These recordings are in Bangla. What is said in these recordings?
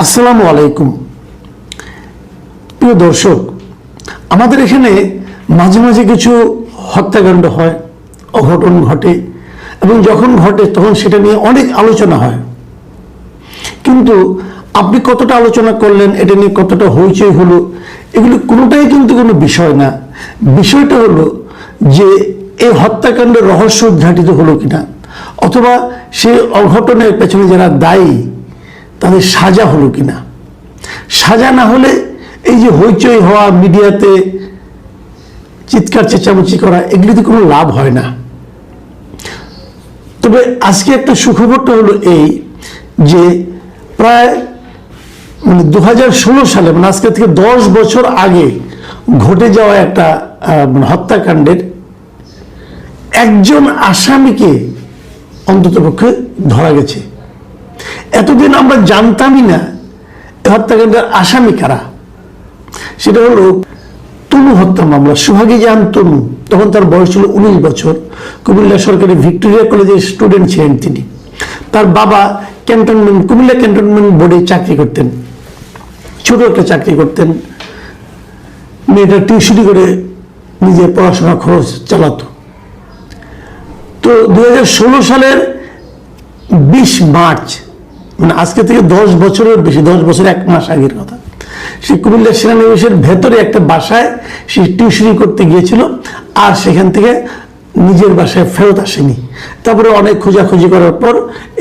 আসসালামু আলাইকুম। প্রিয় দর্শক, আমাদের এখানে মাঝে মাঝে কিছু হত্যাকাণ্ড হয়, অঘটন ঘটে, এবং যখন ঘটে তখন সেটা নিয়ে অনেক আলোচনা হয়। কিন্তু আপনি কতটা আলোচনা করলেন, এটা নিয়ে কতটা হইচই হলো, এগুলো কোনোটাই কিন্তু কোনো বিষয় না। বিষয়টা হলো যে এই হত্যাকাণ্ডের রহস্য উদ্ঘাটিত হলো কিনা, অথবা সেই অঘটনের পেছনে যারা দায়ী তাদের সাজা হলো কিনা। সাজা না হলে এই যে হইচই হওয়া, মিডিয়াতে চিৎকার চেঁচামেচি করা, এগুলিতে কোনো লাভ হয় না। তবে আজকে একটা সুখবরটা হলো এই যে প্রায় 2016 সালে, আজকে থেকে 10 বছর আগে ঘটে যাওয়া একটা হত্যাকাণ্ডের একজন আসামিকে অন্ততপক্ষে ধরা গেছে। এতদিন আমরা জানতামই না হত্যাকাণ্ডের আসামি কারা। সেটা হলো তনু হত্যা মামলা। সোহাগী জাহান তনু, তখন তার বয়স ছিল 19 বছর। কুমিল্লা সরকারি ভিক্টোরিয়া কলেজের স্টুডেন্ট ছিলেন তিনি। তার বাবা কুমিল্লা ক্যান্টনমেন্ট বোর্ডে চাকরি করতেন, ছোট একটা চাকরি করতেন। মেয়েটা টিউশনি করে নিজের পড়াশোনা খরচ চালাতো। তো 2016 সালের 20 মার্চ, আজকে থেকে 10 বছরের বেশি, 10 বছর 1 মাস আগের কথা, সে কুমিল্লা সেনানিবাসের ভেতরে একটা বাসায় সে টিউশনি করতে গিয়েছিল, আর সেখান থেকে নিজের বাসায় ফেরত আসেনি। তারপরে অনেক খোঁজাখুঁজি করার পর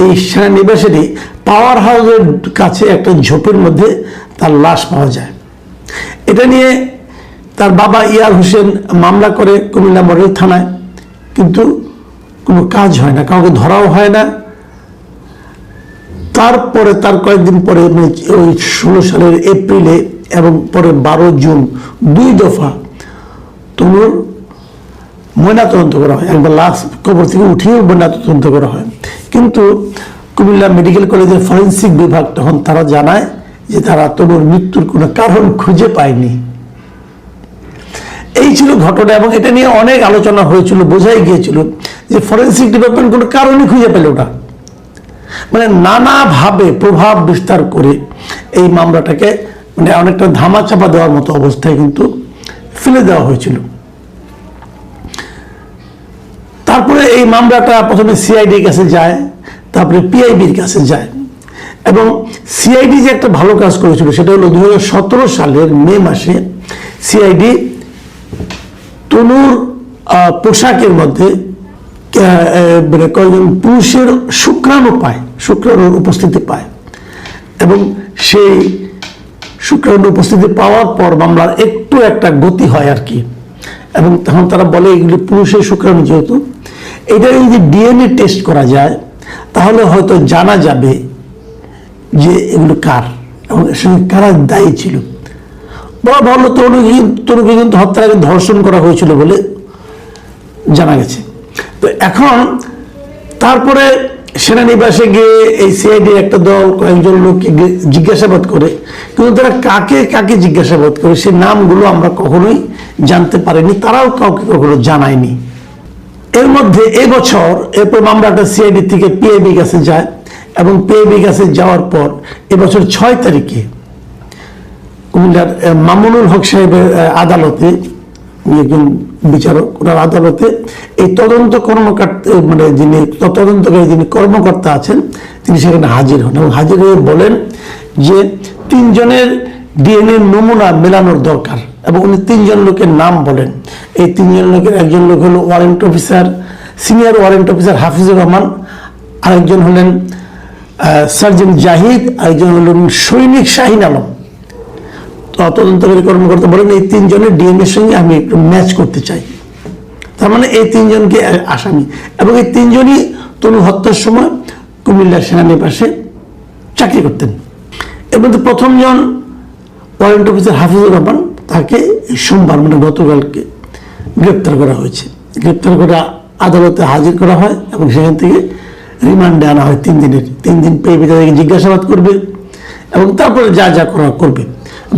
এই সেনানিবাসেরই পাওয়ার হাউসের কাছে একটা ঝোপের মধ্যে তার লাশ পাওয়া যায়। এটা নিয়ে তার বাবা ইয়ার হোসেন মামলা করে কুমিল্লা মডেল থানায়, কিন্তু কোনো কাজ হয় না, কাউকে ধরাও হয় না। তারপরে তার কয়েকদিন পরে ওই 16 সালের এপ্রিলে এবং পরে 12 জুন 2 দফা তনুর ময়নাতদন্ত করা হয়। একবার লাশ কবর থেকে উঠিয়েও ময়নাতদন্ত করা হয়, কিন্তু কুমিল্লা মেডিকেল কলেজের ফরেন্সিক বিভাগ তখন তারা জানায় যে তারা তনুর মৃত্যুর কোনো কারণ খুঁজে পায়নি। এই ছিল ঘটনা, এবং এটা নিয়ে অনেক আলোচনা হয়েছিল। বোঝাই গিয়েছিল যে ফরেন্সিক ডিপার্টমেন্ট কোনো কারণই খুঁজে পেল না। নানাভাবে প্রভাব বিস্তার করে এই মামলাটাকে অনেকটা ধামাচাপা দেওয়ার মতো অবস্থায় কিন্তু ফেলে দেওয়া হয়েছিল। তারপরে এই মামলাটা প্রথমে সিআইডির কাছে যায়, তারপরে পিআইবির কাছে যায়। এবং সিআইডি যে একটা ভালো কাজ করেছিল সেটা হলো 2017 সালের মে মাসে সিআইডি তনুর পোশাকের মধ্যে কয়েকজন পুরুষের শুক্রাণুর উপস্থিতি পায়, এবং সেই শুক্রাণুর উপস্থিতি পাওয়ার পর মামলার একটু একটা গতি হয় আর কি। এবং তখন তারা বলে এগুলি পুরুষের শুক্রাণু, যেহেতু এটা যদি ডিএনএ টেস্ট করা যায় তাহলে হয়তো জানা যাবে যে এগুলো কার এবং এর সঙ্গে কারা দায়ী ছিল। বলা ভালো, তনুকে কিন্তু হত্যার আগে ধর্ষণ করা হয়েছিল বলে জানা গেছে। তো এখন তারপরে সেনানিবাসে গিয়ে এই সিআইডি একটা দল কয়েকজন লোককে জিজ্ঞাসাবাদ করে, কিন্তু তারা কাকে কাকে জিজ্ঞাসাবাদ করে সে নামগুলো আমরা কখনোই জানতে পারিনি, তারাও কাউকে কখনো জানায়নি। এর মধ্যে এবছর এরপর মামলাটা সিআইডি থেকে পিআইবি কাছে যায়, এবং পিআইবি কাছে যাওয়ার পর এবছর 6 তারিখে কুমিল্লার মামুনুল হক সাহেবের আদালতে, একজন বিচারক, ওনার আদালতে এই তদন্ত কর্মকর্তা যিনি কর্মকর্তা আছেন তিনি সেখানে হাজির হন, এবং হাজির হয়ে বলেন যে 3 জনের ডিএনএ নমুনা মেলানোর দরকার, এবং উনি 3 জন লোকের নাম বলেন। এই 3 জন লোকের একজন লোক হলো senior warrant officer Hafizur Rahman, আরেকজন হলেন সার্জেন্ট জাহিদ, আরেকজন হলেন সৈনিক শাহিন আলম। তদন্তকারী কর্মকর্তা বলেন এই 3 জনের ডিএনএর সঙ্গে আমি একটু ম্যাচ করতে চাই। তার মানে এই 3 জনকে আসামি, এবং এই 3 জনই তনু হত্যার সময় কুমিল্লার সেনানিবাসে চাকরি করতেন। এর মধ্যে প্রথম জন ওয়ারেন্ট অফিসার হাফিজুর রহমান, তাকে সোমবার গতকালকে গ্রেপ্তার করা হয়েছে। গ্রেপ্তার করে আদালতে হাজির করা হয়, এবং সেখান থেকে রিমান্ডে আনা হয় 3 দিনের। 3 দিন পেয়ে তাদেরকে জিজ্ঞাসাবাদ করবে, এবং তারপরে যা যা করা করবে।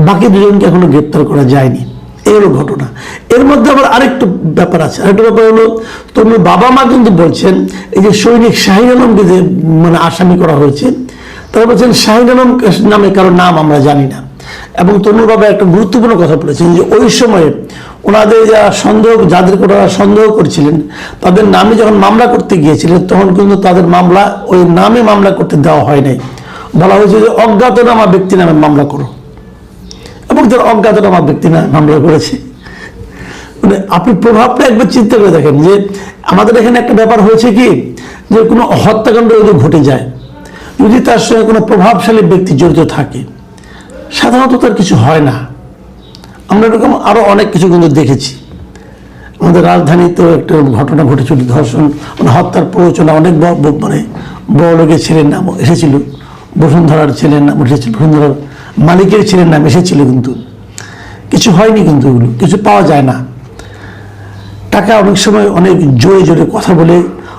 বাকি 2 জনকে এখনো গ্রেপ্তার করা যায়নি। এই হলো ঘটনা। এর মধ্যে আবার আরেকটু ব্যাপার আছে। আরেকটা ব্যাপার হলো, তনুর বাবা মা কিন্তু বলছেন এই যে সৈনিক শাহিন আলমকে যে আসামি করা হয়েছে, তারা বলছেন শাহিন আলম নামে কারো নাম আমরা জানি না। এবং তনুর বাবা একটা গুরুত্বপূর্ণ কথা বলেছেন যে ওই সময়ে ওনাদের যারা যাদেরকে ওনারা সন্দেহ করছিলেন তাদের নামে যখন মামলা করতে গিয়েছিলেন তখন কিন্তু তাদের মামলা ওই নামে মামলা করতে দেওয়া হয় নাই। বলা হয়েছে যে অজ্ঞাতনামা ব্যক্তি নামে মামলা করো, এবং তার অজ্ঞাতনামা ব্যক্তি নামে মামলা করেছে। মানে আপনি প্রভাবটা একবার চিন্তা করে দেখেন যে আমাদের এখানে একটা ব্যাপার হয়েছে কি, যে কোনো হত্যাকাণ্ড যদি ঘটে যায়, যদি তার সঙ্গে কোনো প্রভাবশালী ব্যক্তি জড়িত থাকে, সাধারণত তার কিছু হয় না। আমরা এরকম আরো অনেক কিছু কিন্তু দেখেছি। আমাদের রাজধানীতেও একটা ঘটনা ঘটেছিল, ধর্ষণ মানে হত্যার প্ররোচনা, অনেক মানে বড় লোকের ছেলের নাম এসেছিল, বসুন্ধরার ছেলের নাম এসেছিল, বসুন্ধরার মালিকের ছেলের নাম এসেছিল, কিন্তু কিছু হয়নি। কিন্তু এগুলো কিছু পাওয়া যায় না। টাকা অনেক সময় অনেক জোরে জোরে কথা বলে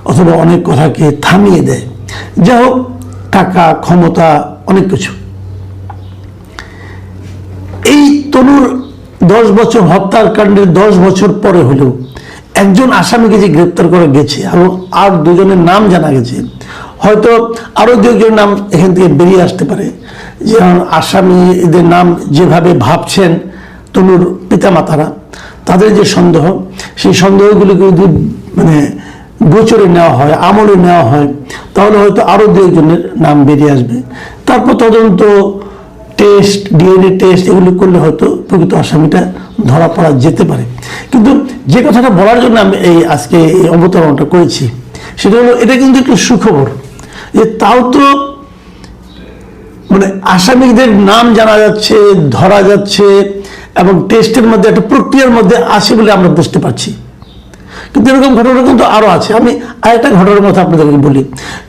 অথবা অনেক কথাকে থামিয়ে দেয়। যাই হোক, টাকা, ক্ষমতা, অনেক কিছু। এই তনুর 10 বছর হত্যাকাণ্ডের 10 বছর পরে হলেও একজন আসামিকে যে গ্রেপ্তার করা গেছে এবং আর দুজনের নাম জানা গেছে, হয়তো আরো দুজনের নাম এখান থেকে বেরিয়ে আসতে পারে। যেমন আসামিদের নাম যেভাবে ভাবছেন তনুর পিতামাতারা, তাদের যে সন্দেহ, সেই সন্দেহগুলিকে যদি মানে গোচরে নেওয়া হয়, আমলে নেওয়া হয়, তাহলে হয়তো আরো দুজনের নাম বেরিয়ে আসবে। তারপর তদন্ত, টেস্ট, ডিএনএ টেস্ট এগুলি করলে হয়তো প্রকৃত আসামিটা ধরা পড়া যেতে পারে। কিন্তু যে কথাটা বলার জন্য আমি আজকে এই অবতারণাটা করেছি সেটা হলো, এটা কিন্তু একটু সুখবর যে তাও তো মানে আসামিদের নাম জানা যাচ্ছে, ধরা যাচ্ছে এবং টেস্টের মধ্যে একটা প্রক্রিয়ার মধ্যে আছে বলে আমরা বুঝতে পারছি। কিন্তু এরকম ঘটনা কিন্তু আরো আছে। আমি আরেকটা ঘটনার কথা আপনাদেরকে বলি।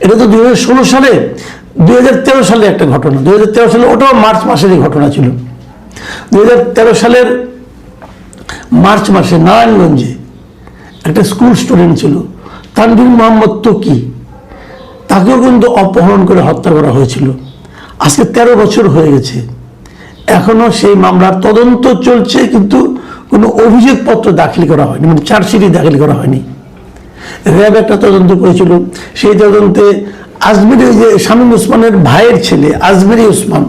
এটা তো 2016 সালে, 2013 সালে একটা ঘটনা। 2013 সালে, ওটাও মার্চ মাসেরই ঘটনা ছিল। 2013 সালের মার্চ মাসে নারায়ণগঞ্জে একটা স্কুল স্টুডেন্ট ছিল তানভীর মোহাম্মদ তকি, তাকেও কিন্তু অপহরণ করে হত্যা করা হয়েছিল। আজকে 13 বছর হয়ে গেছে, এখনো সেই মামলার তদন্ত চলছে, কিন্তু কোনো অভিযোগপত্র দাখিল করা হয়নি, মানে চার্জশিটই দাখিল করা হয়নি। র্যাব একটা তদন্ত করেছিল, সেই তদন্তে আজমেরি, যে শামীম ওসমানের ভাইয়ের ছেলে আজমেরি ওসমান,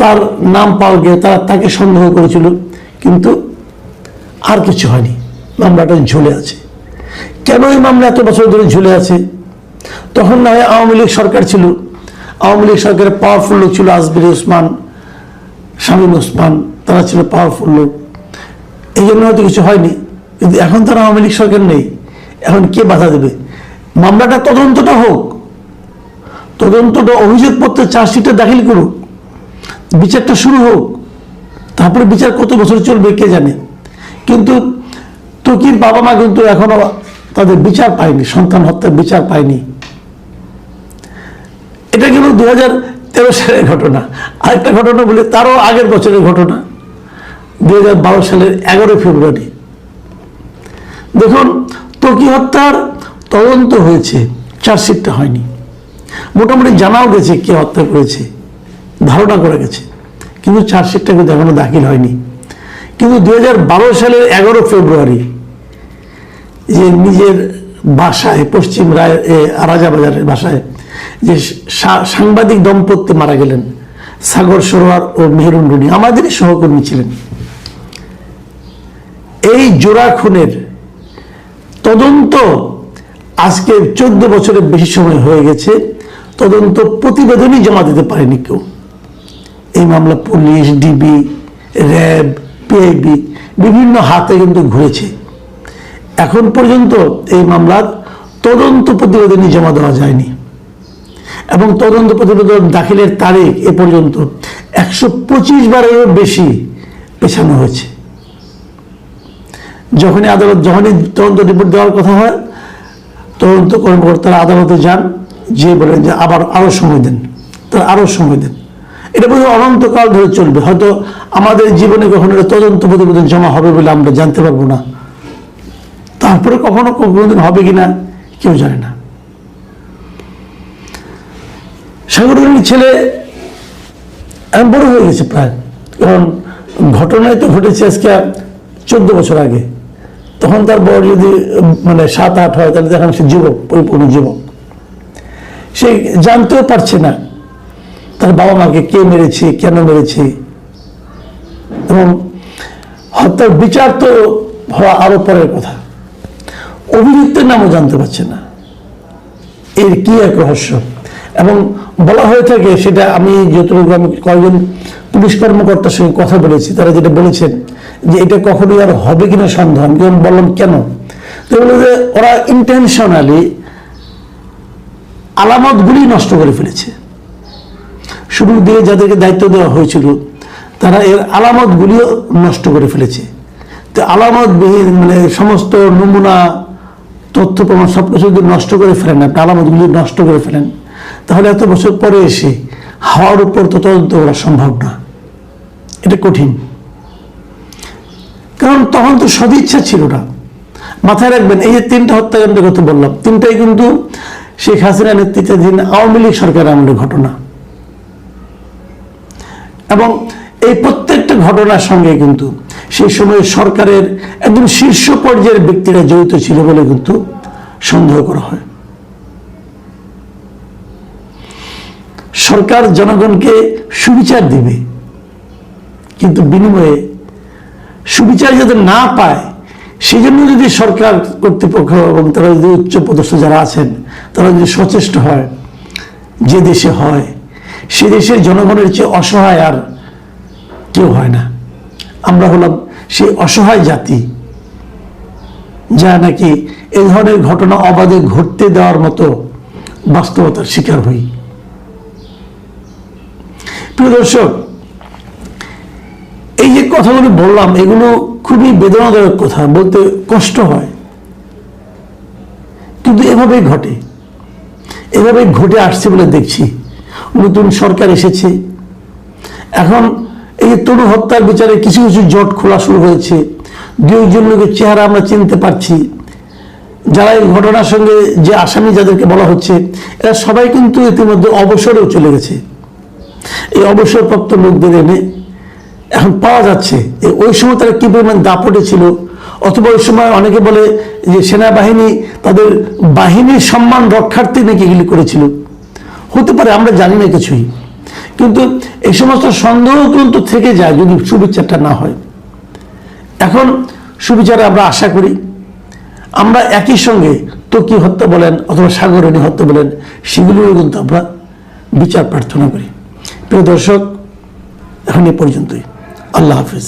তার নাম পাওয়া গিয়ে তাকে সন্দেহ করেছিল, কিন্তু আর কিছু হয়নি, মামলাটা ঝুলে আছে। কেন এই মামলা এত বছর ধরে ঝুলে আছে? তখন না হয় আওয়ামী লীগ সরকার ছিল, আওয়ামী লীগ সরকারের পাওয়ারফুল লোক ছিল আজমেরি ওসমান, শামীম ওসমান, তারা ছিল পাওয়ারফুল লোক, এই জন্য হয়তো কিছু হয়নি। কিন্তু এখন তারা আওয়ামী লীগ সরকার নেই, এখন কে বাধা দেবে? মামলাটা তদন্তটা হোক, তদন্তটা, অভিযোগপত্র, চার্জশিটটা দাখিল করুক, বিচারটা শুরু হোক, তারপরে বিচার কত বছর চলবে কে জানে। কিন্তু তকির বাবা মা কিন্তু এখনো তাদের বিচার পায়নি, সন্তান হত্যার বিচার পায়নি। এটা গেল 2013 সালের ঘটনা। আরেকটা ঘটনা বলে, তারও আগের বছরের ঘটনা, 2012 সালের 11 ফেব্রুয়ারি। দেখুন, তকি হত্যার তদন্ত হয়েছে, চার্জশিটটা হয়নি। মোটামুটি জানাও গেছে কে হত্যা করেছে, ধারণা করা গেছে, কিন্তু চার্জশিটটা কিন্তু এখনো দাখিল হয়নি। কিন্তু 2012 সালের 11 ফেব্রুয়ারি যে নিজের বাসায়, পশ্চিম রাজাবাজারের বাসায় যে সাংবাদিক দম্পতি মারা গেলেন, সাগর সরোয়ার ও মেহরুন রুনি, আমাদেরই সহকর্মী ছিলেন, এই জোড়া খুনের তদন্ত আজকে 14 বছরের বেশি সময় হয়ে গেছে, তদন্ত প্রতিবেদনই জমা দিতে পারেনি কেউ। এই মামলা পুলিশ, ডিবি, র্যাব, পিআইবি বিভিন্ন হাতে কিন্তু ঘুরেছে। এখন পর্যন্ত এই মামলার তদন্ত প্রতিবেদনই জমা দেওয়া যায়নি, এবং তদন্ত প্রতিবেদন দাখিলের তারিখ এ পর্যন্ত 125 বারেরও বেশি পেছানো হয়েছে। যখনই তদন্ত রিপোর্ট দেওয়ার কথা হয়, তদন্ত কর্মকর্তারা আদালতে যান, যে বলেন যে আরো সময় দেন, তারা আরো সময় দেন। এটা বোধহয় অনন্তকাল ধরে চলবে। হয়তো আমাদের জীবনে কখনো তদন্ত প্রতিবেদন জমা হবে বলে আমরা জানতে পারবো না, তারপরে কখনো কোনোদিন হবে কিনা কেউ জানে না। সাগরের ছেলে এখন বড় হয়ে গেছে প্রায়, কারণ ঘটনায় তো ঘটেছে আজকে 14 বছর আগে। তখন তার বয়স যদি মানে 7-8 হয়, তাহলে এখন সে যুবক, পরিপূর্ণ যুবক। সে জানতেও পারছে না তার বাবা মাকে কে মেরেছে, কেন মেরেছে, এবং হত্যার বিচার তো হওয়া আরো পরের কথা, অভিযুক্তের নামও জানতে পারছে না। এর কি এক রহস্য। এবং বলা হয়ে থাকে, সেটা আমি যতটুকু আমি কয়েকজন পুলিশ কর্মকর্তার সঙ্গে কথা বলেছি, তারা যেটা বলেছেন যে এটা কখনোই আর হবে কিনা সন্দেহ। আমি যখন বললাম কেন, তো বলে যে ওরা ইন্টেনশনালি আলামতগুলি নষ্ট করে ফেলেছে। শুরু দিয়ে যাদেরকে দায়িত্ব দেওয়া হয়েছিল তারা এর আলামতগুলিও নষ্ট করে ফেলেছে। তো আলামতবিহীন মানে সমস্ত নমুনা, তথ্য প্রমাণ সবকিছু যদি নষ্ট করে ফেলেন, আপনি আলামতগুলি নষ্ট করে ফেলেন, তাহলে এত বছর পরে এসে হাওয়ার উপর তো তদন্ত করা সম্ভব না। এটা কঠিন, কারণ তখন তো সদিচ্ছা ছিল না। মাথায় রাখবেন, এই যে 3টা হত্যাকাণ্ডের কথা বললাম, 3টাই কিন্তু শেখ হাসিনা নেতৃত্বাধীন আওয়ামী লীগ সরকারের আমলের ঘটনা, এবং এই প্রত্যেকটা ঘটনার সঙ্গে কিন্তু সেই সময় সরকারের একদম শীর্ষ পর্যায়ের ব্যক্তিরা জড়িত ছিল বলে কিন্তু সন্দেহ করা হয়। সরকার জনগণকে সুবিচার দিবে, কিন্তু বিনিময়ে সুবিচার যাতে না পায় সেই জন্য যদি সরকার কর্তৃপক্ষ এবং তারা যদি উচ্চ পদস্থ যারা আছেন তারা যদি সচেষ্ট হয়, যে দেশে হয় সে দেশের জনগণের চেয়ে অসহায় আর কেউ হয় না। আমরা হলাম সেই অসহায় জাতি যা নাকি এই ধরনের ঘটনা অবাধে ঘটতে দেওয়ার মতো বাস্তবতার শিকার হই। প্রিয় দর্শক, এই যে কথাগুলো বললাম এগুলো খুবই বেদনাদায়ক কথা, বলতে কষ্ট হয়, কিন্তু এভাবেই ঘটে, এভাবেই ঘটে আসছে বলে দেখছি। নতুন সরকার এসেছে, এখন এই তরু হত্যার বিচারে কিছু কিছু জট খোলা শুরু হয়েছে। 2-1 লোকের চেহারা আমরা চিনতে পারছি, যারা এই ঘটনার সঙ্গে যে আসামি যাদেরকে বলা হচ্ছে এরা সবাই কিন্তু ইতিমধ্যে অবসরেও চলে গেছে। এই অবসরপ্রাপ্ত লোকদের এনে এখন পাওয়া যাচ্ছে ওই সময় তারা কি পরিমাণ দাপটে ছিল, অথবা ওই সময় অনেকে বলে যে সেনাবাহিনী তাদের বাহিনীর সম্মান রক্ষার্থে নাকি এগুলি করেছিল, হতে পারে, আমরা জানি না কিছুই। কিন্তু এই সমস্ত সন্দেহ কিন্তু থেকে যায় যদি সুবিচারটা না হয়। এখন সুবিচারে আমরা আশা করি, আমরা একই সঙ্গে ত্বকী হত্যা বলেন অথবা সাগরণী হত্যা বলেন সেগুলিও কিন্তু আমরা বিচার প্রার্থনা করি। প্রিয় দর্শক, এখন এ পর্যন্তই। আল্লাহ হাফিজ।